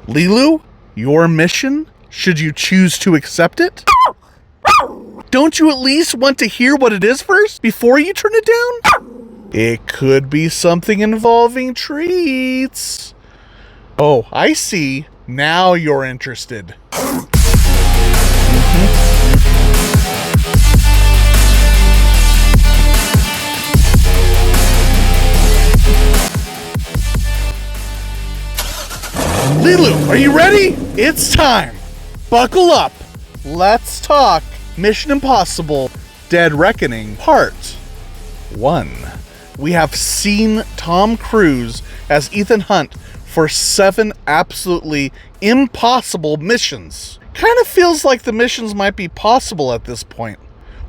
Lilu, your mission, should you choose to accept it? Don't you at least want to hear what it is first before you turn it down? It could be something involving treats. Oh, I see. Now you're interested. Lilu, are you ready? It's time. Buckle up. Let's talk Mission Impossible Dead Reckoning Part 1. We have seen Tom Cruise as Ethan Hunt for 7 absolutely impossible missions. Kind of feels like the missions might be possible at this point.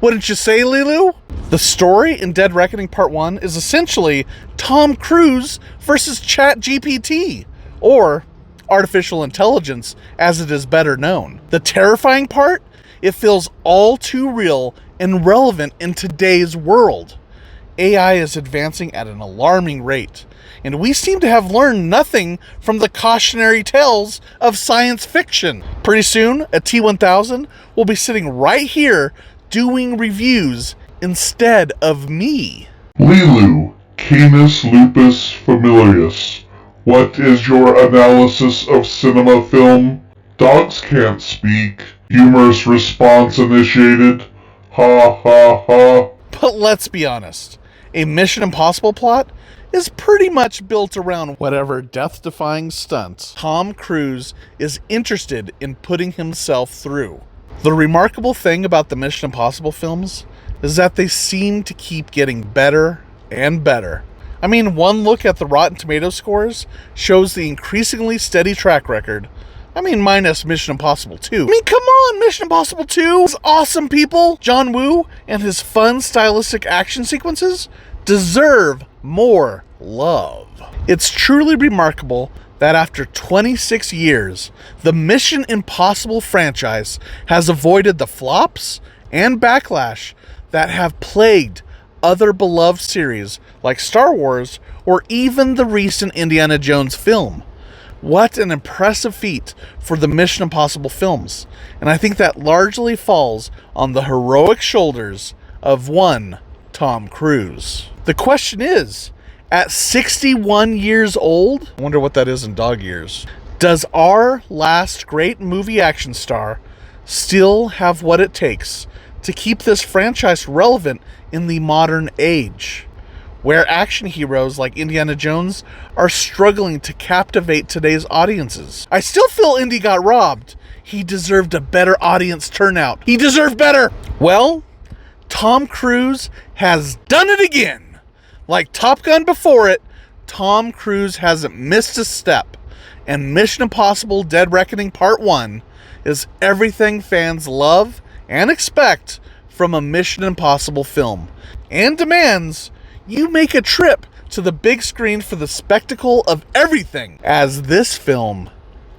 Wouldn't you say, Lilu? The story in Dead Reckoning Part 1 is essentially Tom Cruise versus ChatGPT, or artificial intelligence as it is better known. The terrifying part? It feels all too real and relevant in today's world. AI is advancing at an alarming rate, and we seem to have learned nothing from the cautionary tales of science fiction. Pretty soon, a T-1000 will be sitting right here doing reviews instead of me. Lilu, Canis lupus familiaris. What is your analysis of cinema film? Dogs can't speak. Humorous response initiated. Ha ha ha. But let's be honest, a Mission Impossible plot is pretty much built around whatever death-defying stunts Tom Cruise is interested in putting himself through. The remarkable thing about the Mission Impossible films is that they seem to keep getting better and better. I mean, one look at the Rotten Tomatoes scores shows the increasingly steady track record. I mean, minus Mission Impossible 2. I mean, come on, Mission Impossible 2 is awesome, people. John Woo and his fun, stylistic action sequences deserve more love. It's truly remarkable that after 26 years, the Mission Impossible franchise has avoided the flops and backlash that have plagued other beloved series like Star Wars or even the recent Indiana Jones film. What an impressive feat for the Mission Impossible films, and I think that largely falls on the heroic shoulders of one Tom Cruise. The question is, at 61 years old, I wonder what that is in dog years, does our last great movie action star still have what it takes to keep this franchise relevant in the modern age, where action heroes like Indiana Jones are struggling to captivate today's audiences? I still feel Indy got robbed. He deserved a better audience turnout. He deserved better. Well, Tom Cruise has done it again. Like Top Gun before it, Tom Cruise hasn't missed a step, and Mission Impossible Dead Reckoning Part 1 is everything fans love and expect from a Mission Impossible film, and demands you make a trip to the big screen for the spectacle of everything, as this film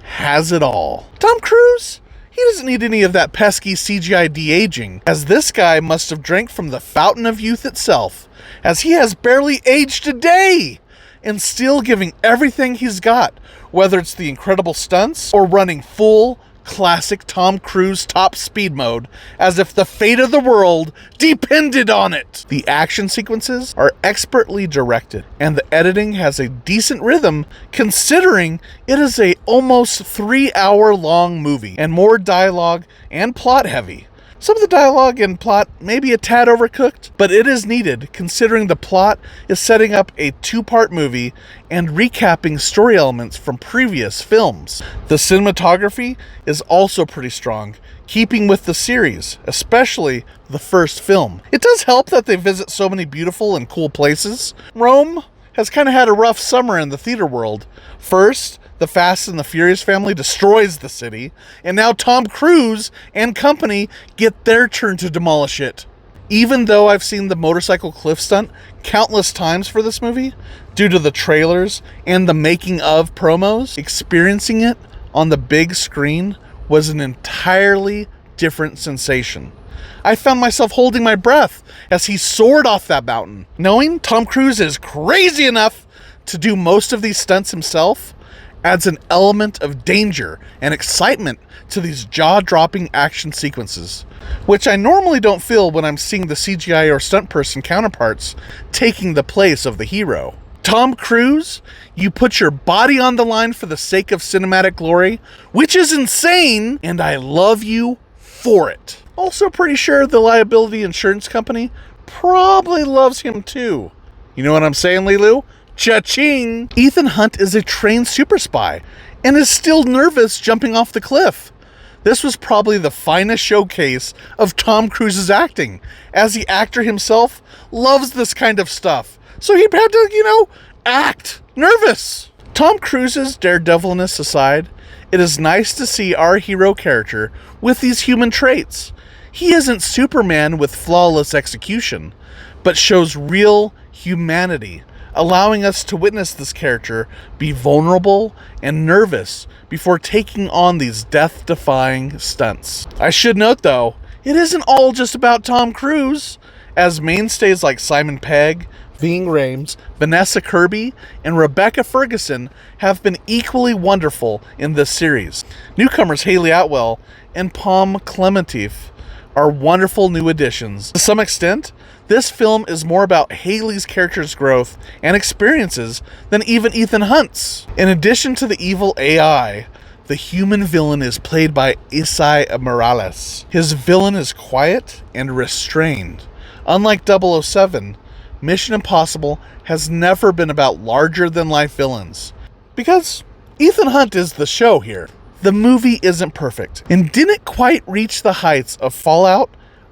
has it all. Tom Cruise? He doesn't need any of that pesky CGI de-aging, as this guy must have drank from the fountain of youth itself, as he has barely aged a day, and still giving everything he's got, whether it's the incredible stunts or running full classic Tom Cruise top speed mode as if the fate of the world depended on it. The action sequences are expertly directed, and the editing has a decent rhythm considering it is a almost 3-hour long movie and more dialogue and plot heavy. Some of the dialogue and plot may be a tad overcooked, but it is needed considering the plot is setting up a 2-part movie and recapping story elements from previous films. The cinematography is also pretty strong, keeping with the series, especially the first film. It does help that they visit so many beautiful and cool places. Rome has kind of had a rough summer in the theater world. First, the Fast and the Furious family destroys the city, and now Tom Cruise and company get their turn to demolish it. Even though I've seen the motorcycle cliff stunt countless times for this movie, due to the trailers and the making of promos, experiencing it on the big screen was an entirely different sensation. I found myself holding my breath as he soared off that mountain. Knowing Tom Cruise is crazy enough to do most of these stunts himself, adds an element of danger and excitement to these jaw-dropping action sequences, which I normally don't feel when I'm seeing the CGI or stunt person counterparts taking the place of the hero. Tom Cruise, you put your body on the line for the sake of cinematic glory, which is insane, and I love you for it. Also pretty sure the liability insurance company probably loves him too. You know what I'm saying, Lilu? Cha-ching! Ethan Hunt is a trained super spy and is still nervous jumping off the cliff. This was probably the finest showcase of Tom Cruise's acting, as the actor himself loves this kind of stuff. So he had to, act nervous. Tom Cruise's daredevilness aside, it is nice to see our hero character with these human traits. He isn't Superman with flawless execution, but shows real humanity, allowing us to witness this character be vulnerable and nervous before taking on these death-defying stunts. I should note, though, it isn't all just about Tom Cruise, as mainstays like Simon Pegg, Ving Rhames, Vanessa Kirby, and Rebecca Ferguson have been equally wonderful in this series. Newcomers Haley Atwell and Pom Klementif are wonderful new additions. To some extent, this film is more about Haley's character's growth and experiences than even Ethan Hunt's. In addition to the evil AI, the human villain is played by Isai Morales. His villain is quiet and restrained. Unlike 007, Mission Impossible has never been about larger-than-life villains, because Ethan Hunt is the show here. The movie isn't perfect, and didn't quite reach the heights of Fallout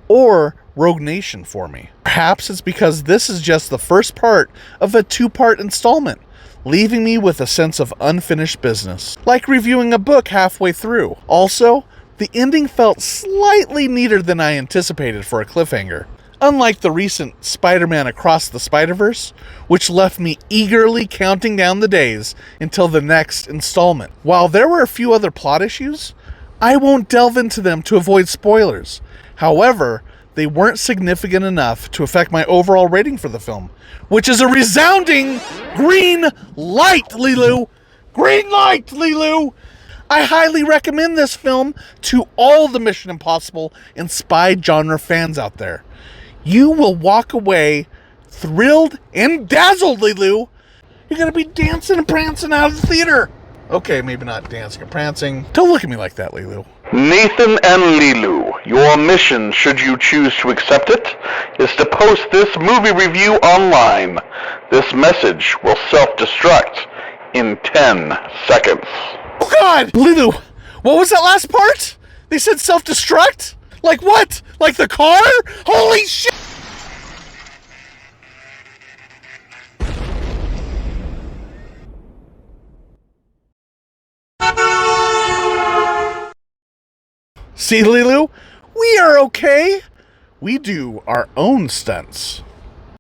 or Rogue Nation for me. Perhaps it's because this is just the first part of a two-part installment, leaving me with a sense of unfinished business, like reviewing a book halfway through. Also, the ending felt slightly neater than I anticipated for a cliffhanger. Unlike the recent Spider-Man Across the Spider-Verse, which left me eagerly counting down the days until the next installment. While there were a few other plot issues, I won't delve into them to avoid spoilers. However, they weren't significant enough to affect my overall rating for the film, which is a resounding green light, Lilu! Green light, Lilu! I highly recommend this film to all the Mission Impossible and spy genre fans out there. You will walk away thrilled and dazzled, Lilu. You're going to be dancing and prancing out of the theater. Okay, maybe not dancing and prancing. Don't look at me like that, Lilu. Nathan and Lilu, your mission, should you choose to accept it, is to post this movie review online. This message will self-destruct in 10 seconds. Oh, God! Lilu, what was that last part? They said self-destruct? Like what? Like the car? Holy shit! See, Lilu? We are okay. We do our own stunts.